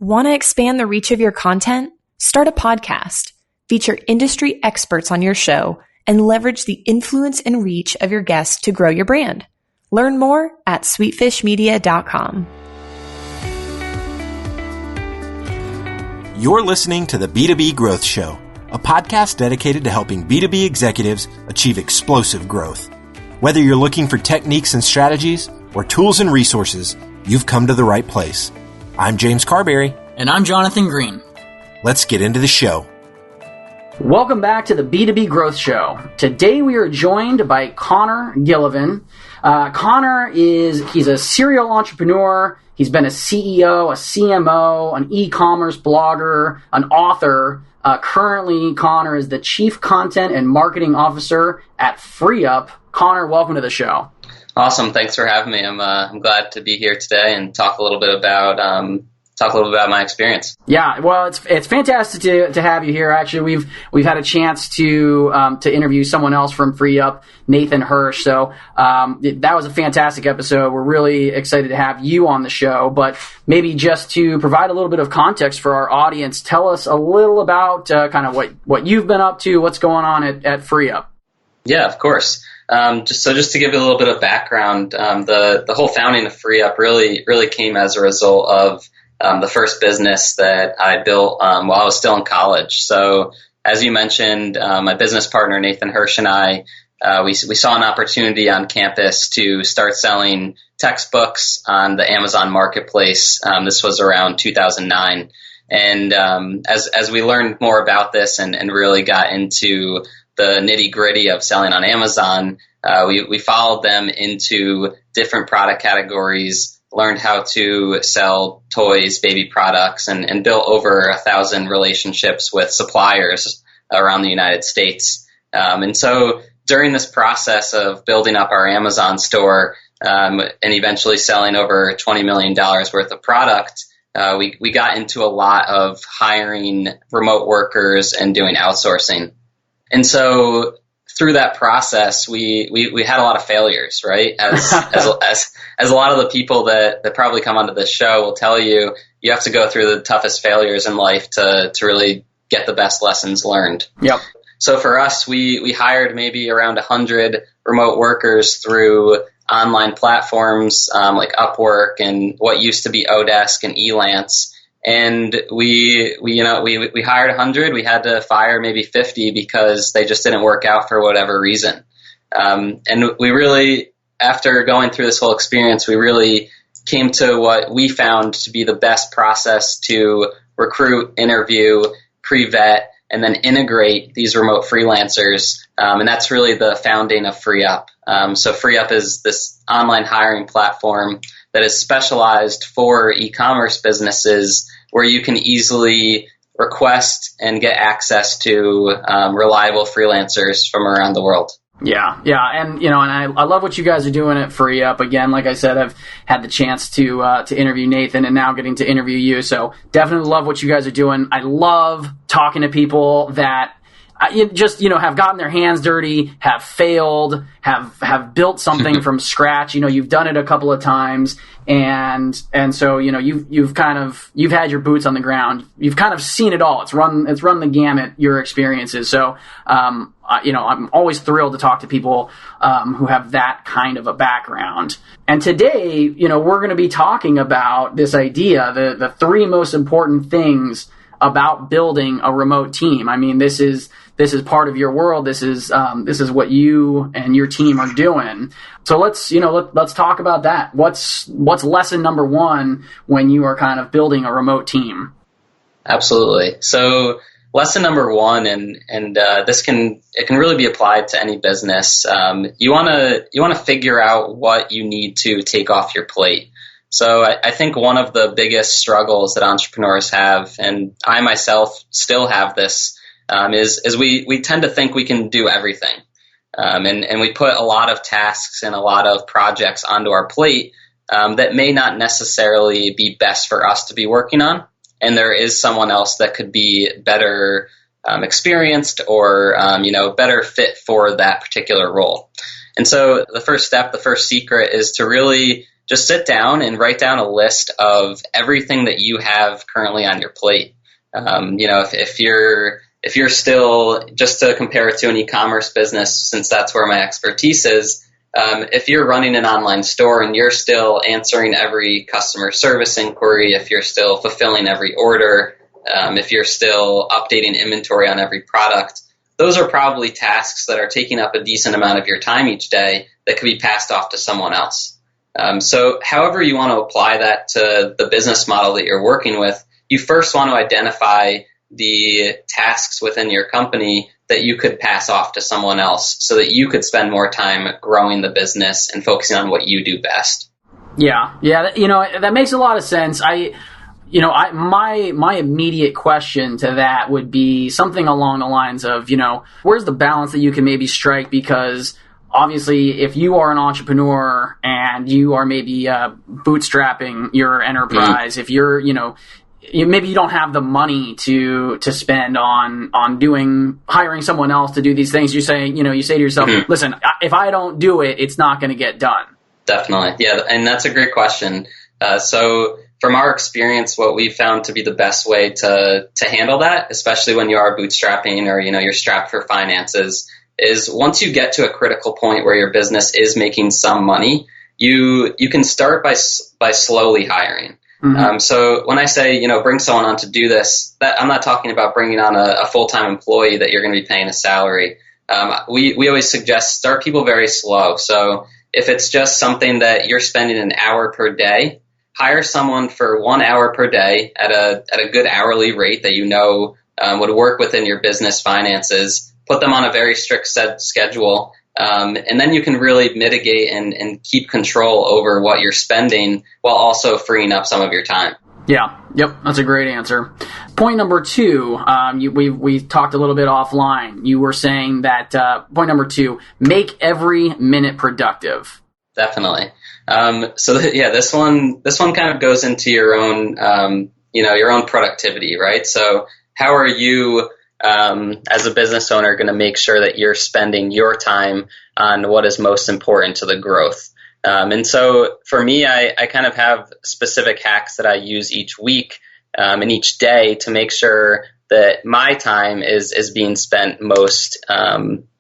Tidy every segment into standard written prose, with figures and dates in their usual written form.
Want to expand the reach of your content? Start a podcast. Feature industry experts on your show and leverage the influence and reach of your guests to grow your brand. Learn more at sweetfishmedia.com. You're listening to the B2B Growth Show, a podcast dedicated to helping B2B executives achieve explosive growth. Whether you're looking for techniques and strategies or tools and resources, you've come to the right place. I'm James Carberry. And I'm Jonathan Green. Let's get into the show. Welcome back to the B2B Growth Show. Today we are joined by Connor Gillivan. Connor he's a serial entrepreneur. He's been a CEO, a CMO, an e-commerce blogger, an author. Currently, Connor is the Chief Content and Marketing Officer at FreeeUp. Connor, welcome to the show. Awesome. Thanks for having me. I'm glad to be here today and talk a little bit about my experience. Yeah, well, it's fantastic to have you here. Actually, we've had a chance to interview someone else from FreeeUp, Nathan Hirsch. So that was a fantastic episode. We're really excited to have you on the show. But maybe just to provide a little bit of context for our audience, tell us a little about kind of what you've been up to, what's going on at FreeeUp. Yeah, of course. Just to give you a little bit of background, the whole founding of FreeeUp really came as a result of the first business that I built while I was still in college. So, as you mentioned, my business partner Nathan Hirsch and I, we saw an opportunity on campus to start selling textbooks on the Amazon Marketplace. This was around 2009, and as we learned more about this and really got into the nitty-gritty of selling on Amazon, we followed them into different product categories, learned how to sell toys, baby products, and built over 1,000 relationships with suppliers around the United States. And so during this process of building up our Amazon store and eventually selling over $20 million worth of product, we got into a lot of hiring remote workers and doing outsourcing. And so through that process, we had a lot of failures, right? As a lot of the people that probably come onto this show will tell you, you have to go through the toughest failures in life to really get the best lessons learned. Yep. So for us, we hired maybe around 100 remote workers through online platforms like Upwork and what used to be Odesk and Elance. And we hired 100. We had to fire maybe 50 because they just didn't work out for whatever reason. And we really, after going through this whole experience, we really came to what we found to be the best process to recruit, interview, pre-vet, and then integrate these remote freelancers. And that's really the founding of FreeeUp. So FreeeUp is this online hiring platform that is specialized for e-commerce businesses where you can easily request and get access to reliable freelancers from around the world. Yeah, and I love what you guys are doing at FreeeUp. Again, like I said, I've had the chance to interview Nathan and now getting to interview you. So definitely love what you guys are doing. I love talking to people that have gotten their hands dirty, have failed, have built something from scratch. You've done it a couple of times, and so you've had your boots on the ground. You've kind of seen it all. It's run the gamut, your experiences. So I'm always thrilled to talk to people who have that kind of a background. And today, we're going to be talking about this idea, the three most important things about building a remote team. I mean, this is part of your world. This is what you and your team are doing. So let's talk about that. What's lesson number one when you are kind of building a remote team? Absolutely. So lesson number one, and this can really be applied to any business. You want to figure out what you need to take off your plate. So I think one of the biggest struggles that entrepreneurs have, and I myself still have this, is we tend to think we can do everything. And we put a lot of tasks and a lot of projects onto our plate that may not necessarily be best for us to be working on. And there is someone else that could be better experienced or better fit for that particular role. And so the first step, the first secret is to really just sit down and write down a list of everything that you have currently on your plate. If you're still, just to compare it to an e-commerce business, since that's where my expertise is, if you're running an online store and you're still answering every customer service inquiry, if you're still fulfilling every order, if you're still updating inventory on every product, those are probably tasks that are taking up a decent amount of your time each day that could be passed off to someone else. So however you want to apply that to the business model that you're working with, you first want to identify the tasks within your company that you could pass off to someone else so that you could spend more time growing the business and focusing on what you do best. Yeah, that makes a lot of sense. My immediate question to that would be something along the lines of, where's the balance that you can maybe strike? Because obviously, if you are an entrepreneur and you are maybe bootstrapping your enterprise, if you're, maybe you don't have the money to spend on hiring someone else to do these things. You say to yourself, listen, if I don't do it, it's not going to get done. Definitely. Yeah. And that's a great question. So from our experience, what we've found to be the best way to handle that, especially when you are bootstrapping or, you're strapped for finances, is once you get to a critical point where your business is making some money, you can start by slowly hiring. So when I say, bring someone on to do this, that I'm not talking about bringing on a full-time employee that you're going to be paying a salary. We always suggest start people very slow. So if it's just something that you're spending an hour per day, hire someone for 1 hour per day at a good hourly rate that would work within your business finances. Put them on a very strict set schedule. And then you can really mitigate and keep control over what you're spending while also freeing up some of your time. Yeah. Yep. That's a great answer. Point number 2, we talked a little bit offline. You were saying that point number 2, make every minute productive. Definitely. This one kind of goes into your own, your own productivity, right? So how are you, as a business owner, going to make sure that you're spending your time on what is most important to the growth? And so for me, I kind of have specific hacks that I use each week and each day to make sure that my time is being spent most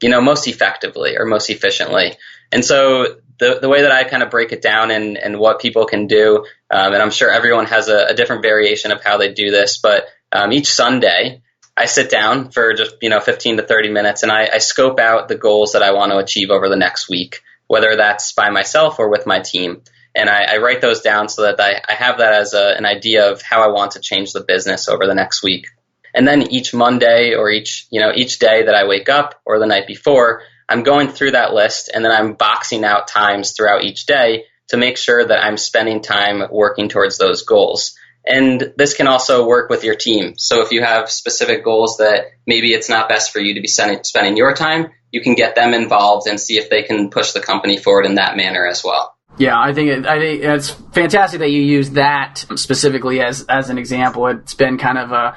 effectively or most efficiently. And so the way that I kind of break it down and what people can do, and I'm sure everyone has a different variation of how they do this, but each Sunday, I sit down for just 15 to 30 minutes and I scope out the goals that I want to achieve over the next week, whether that's by myself or with my team. And I write those down so that I have that as an idea of how I want to change the business over the next week. And then each Monday or each day that I wake up or the night before, I'm going through that list and then I'm boxing out times throughout each day to make sure that I'm spending time working towards those goals. And this can also work with your team. So if you have specific goals that maybe it's not best for you to be spending your time, you can get them involved and see if they can push the company forward in that manner as well. Yeah, I think it's fantastic that you use that specifically as an example. It's been kind of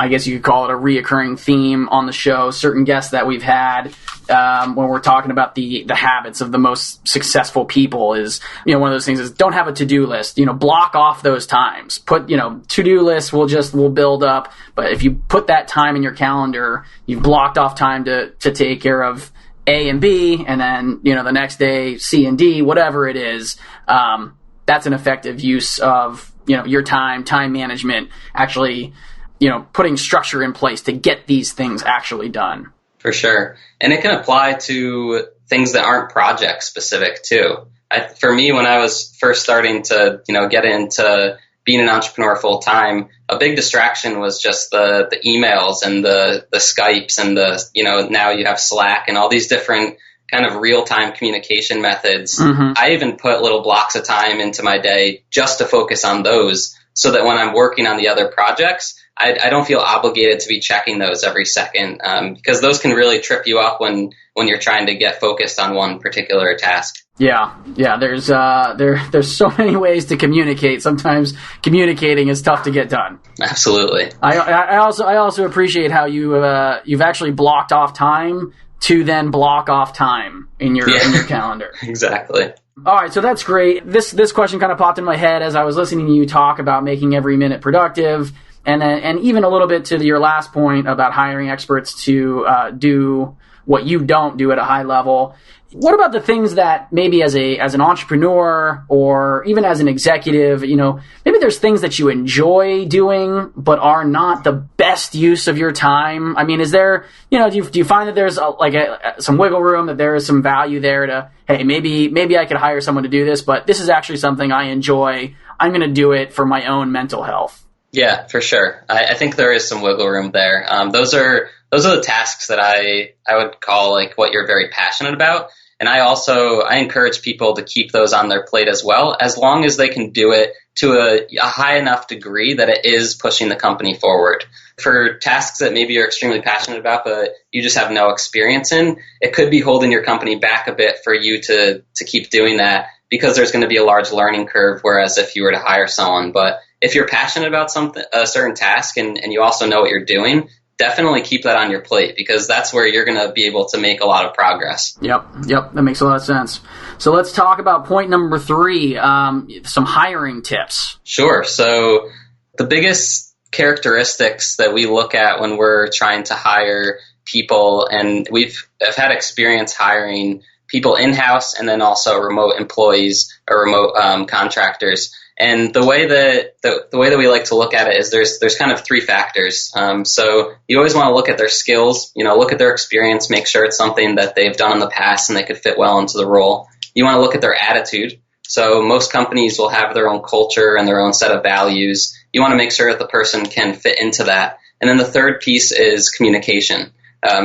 I guess you could call it a reoccurring theme on the show. Certain guests that we've had when we're talking about the habits of the most successful people is, one of those things is don't have a to-do list. Block off those times. Put, to-do lists will build up. But if you put that time in your calendar, you've blocked off time to take care of A and B, and then, the next day, C and D, whatever it is. That's an effective use of, your time management, actually, putting structure in place to get these things actually done. For sure. And it can apply to things that aren't project specific too. For me, when I was first starting to, get into being an entrepreneur full time, a big distraction was just the emails and the Skypes and now you have Slack and all these different kind of real-time communication methods. Mm-hmm. I even put little blocks of time into my day just to focus on those so that when I'm working on the other projects, I don't feel obligated to be checking those every second because those can really trip you up when you're trying to get focused on one particular task. Yeah. There's so many ways to communicate. Sometimes communicating is tough to get done. Absolutely. I also appreciate how you've actually blocked off time to then block off time in your calendar. Exactly. All right, so that's great. This question kind of popped in my head as I was listening to you talk about making every minute productive, and even a little bit to your last point about hiring experts to do what you don't do at a high level. What about the things that maybe as an entrepreneur or even as an executive, maybe there's things that you enjoy doing but are not the best use of your time? I mean, is there, do you find that there's some wiggle room, that there is some value there to, hey, maybe I could hire someone to do this, but this is actually something I enjoy. I'm going to do it for my own mental health. Yeah, for sure. I think there is some wiggle room there. Those are the tasks that I would call like what you're very passionate about. And I encourage people to keep those on their plate as well, as long as they can do it to a high enough degree that it is pushing the company forward. For tasks that maybe you're extremely passionate about, but you just have no experience in, it could be holding your company back a bit for you to keep doing that, because there's going to be a large learning curve, whereas if you were to hire someone. But if you're passionate about a certain task and you also know what you're doing, definitely keep that on your plate, because that's where you're going to be able to make a lot of progress. Yep. That makes a lot of sense. So let's talk about point number 3, some hiring tips. Sure. So the biggest characteristics that we look at when we're trying to hire people, and I've had experience hiring people in-house and then also remote employees or remote contractors. And the way that we like to look at it is there's kind of 3 factors. So you always want to look at their skills, look at their experience, make sure it's something that they've done in the past and they could fit well into the role. You want to look at their attitude. So most companies will have their own culture and their own set of values. You want to make sure that the person can fit into that. And then the third piece is communication.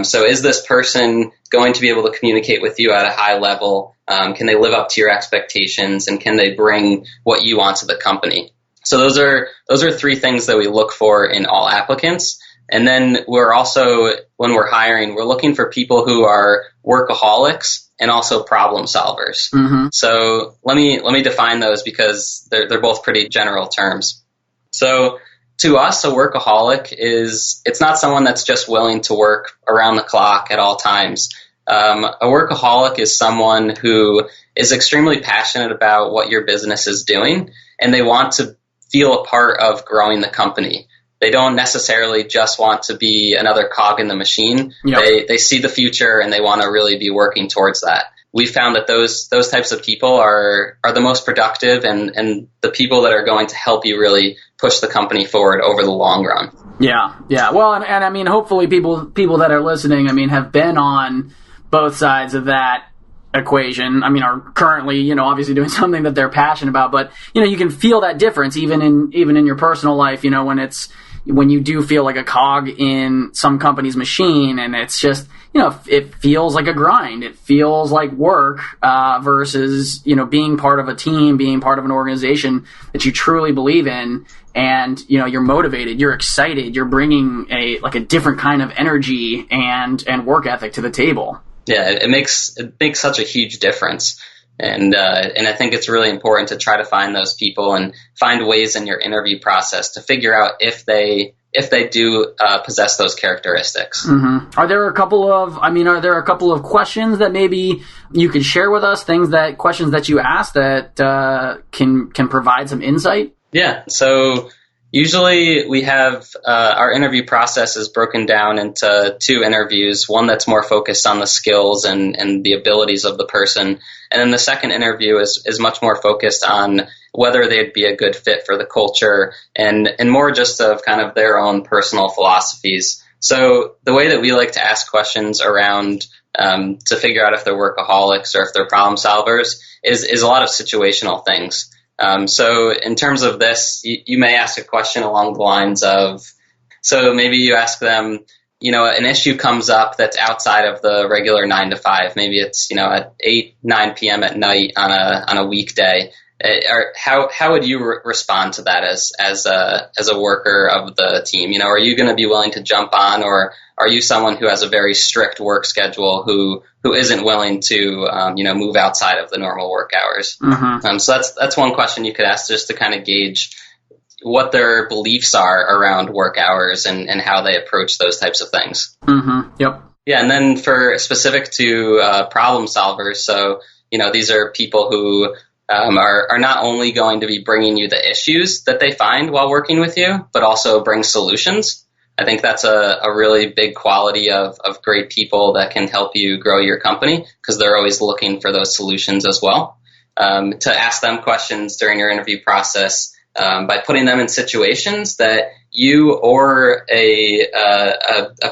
So is this person going to be able to communicate with you at a high level? Can they live up to your expectations, and can they bring what you want to the company? So those are 3 things that we look for in all applicants. And then we're also, when we're hiring, we're looking for people who are workaholics and also problem solvers. Mm-hmm. So let me define those, because they're both pretty general terms. So to us, a workaholic it's not someone that's just willing to work around the clock at all times. A workaholic is someone who is extremely passionate about what your business is doing, and they want to feel a part of growing the company. They don't necessarily just want to be another cog in the machine. Yep. They see the future and they want to really be working towards that. We found that those types of people are the most productive and the people that are going to help you really push the company forward over the long run. Yeah. Well, and I mean, hopefully people that are listening, have been on both sides of that equation. Are currently, obviously doing something that they're passionate about, but you can feel that difference even in your personal life, when you do feel like a cog in some company's machine, and it's just, it feels like a grind. It feels like work versus, being part of a team, being part of an organization that you truly believe in, and, you're motivated, you're excited, you're bringing a different kind of energy and work ethic to the table. Yeah, it makes such a huge difference. And I think it's really important to try to find those people and find ways in your interview process to figure out if they do possess those characteristics. Mm-hmm. Are there a couple of questions that maybe you could share with us? Questions that you asked that can provide some insight? Yeah. So usually we have our interview process is broken down into 2 interviews, one that's more focused on the skills and the abilities of the person. And then the second interview is much more focused on whether they'd be a good fit for the culture and more just of kind of their own personal philosophies. So the way that we like to ask questions around to figure out if they're workaholics or if they're problem solvers is a lot of situational things. So in terms of this, you may ask a question along the lines of, so maybe you ask them, an issue comes up that's outside of the regular 9 to 5. Maybe it's, at 8-9 p.m. at night on a weekday. How would you respond to that as a worker of the team? Are you going to be willing to jump on, or are you someone who has a very strict work schedule who isn't willing to move outside of the normal work hours? Mm-hmm. So that's one question you could ask, just to kind of gauge what their beliefs are around work hours and how they approach those types of things. Mm-hmm. Yep. Yeah, and then for specific to problem solvers, so these are people who are not only going to be bringing you the issues that they find while working with you, but also bring solutions. I think that's a really big quality of great people that can help you grow your company, because they're always looking for those solutions as well. To ask them questions during your interview process, by putting them in situations that you or a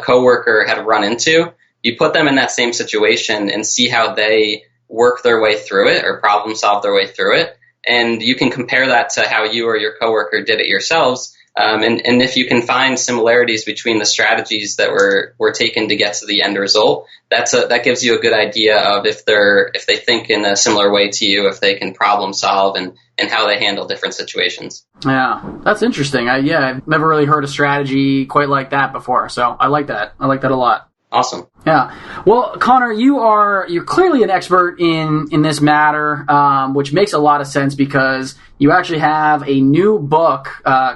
coworker had run into, you put them in that same situation and see how they work their way through it or problem solve their way through it. And you can compare that to how you or your coworker did it yourselves. And if you can find similarities between the strategies that were taken to get to the end result, that gives you a good idea of if they think in a similar way to you, if they can problem solve and how they handle different situations. Yeah, that's interesting. I've never really heard a strategy quite like that before. So I like that. I like that a lot. Awesome. Yeah. Well, Connor, you're clearly an expert in this matter, which makes a lot of sense because you actually have a new book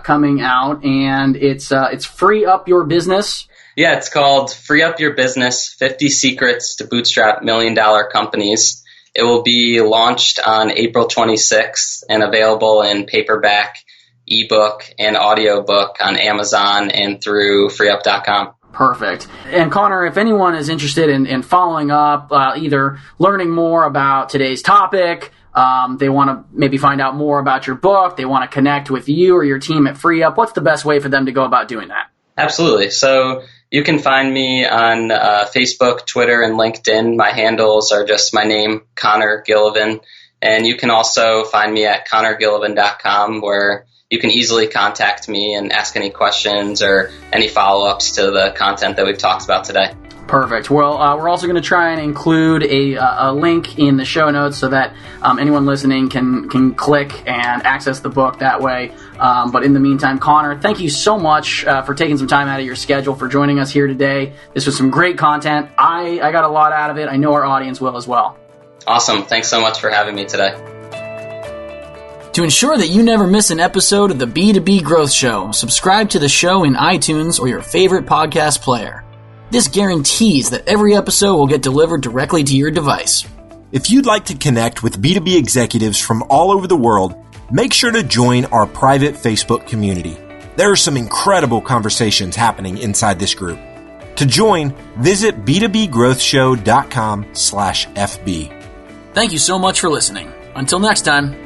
coming out, and it's Free Up Your Business. Yeah, it's called Free Up Your Business: 50 Secrets to Bootstrap $1 Million Companies. It will be launched on April 26th and available in paperback, ebook, and audiobook on Amazon and through FreeeUp.com. Perfect. And Connor, if anyone is interested in following up, either learning more about today's topic, they want to maybe find out more about your book, they want to connect with you or your team at FreeeUp, what's the best way for them to go about doing that? Absolutely. So you can find me on Facebook, Twitter, and LinkedIn. My handles are just my name, Connor Gillivan. And you can also find me at connorgillivan.com, where you can easily contact me and ask any questions or any follow-ups to the content that we've talked about today. Perfect. Well, we're also going to try and include a link in the show notes so that anyone listening can click and access the book that way. But in the meantime, Connor, thank you so much for taking some time out of your schedule for joining us here today. This was some great content. I got a lot out of it. I know our audience will as well. Awesome. Thanks so much for having me today. To ensure that you never miss an episode of the B2B Growth Show, subscribe to the show in iTunes or your favorite podcast player. This guarantees that every episode will get delivered directly to your device. If you'd like to connect with B2B executives from all over the world, make sure to join our private Facebook community. There are some incredible conversations happening inside this group. To join, visit b2bgrowthshow.com/FB. Thank you so much for listening. Until next time.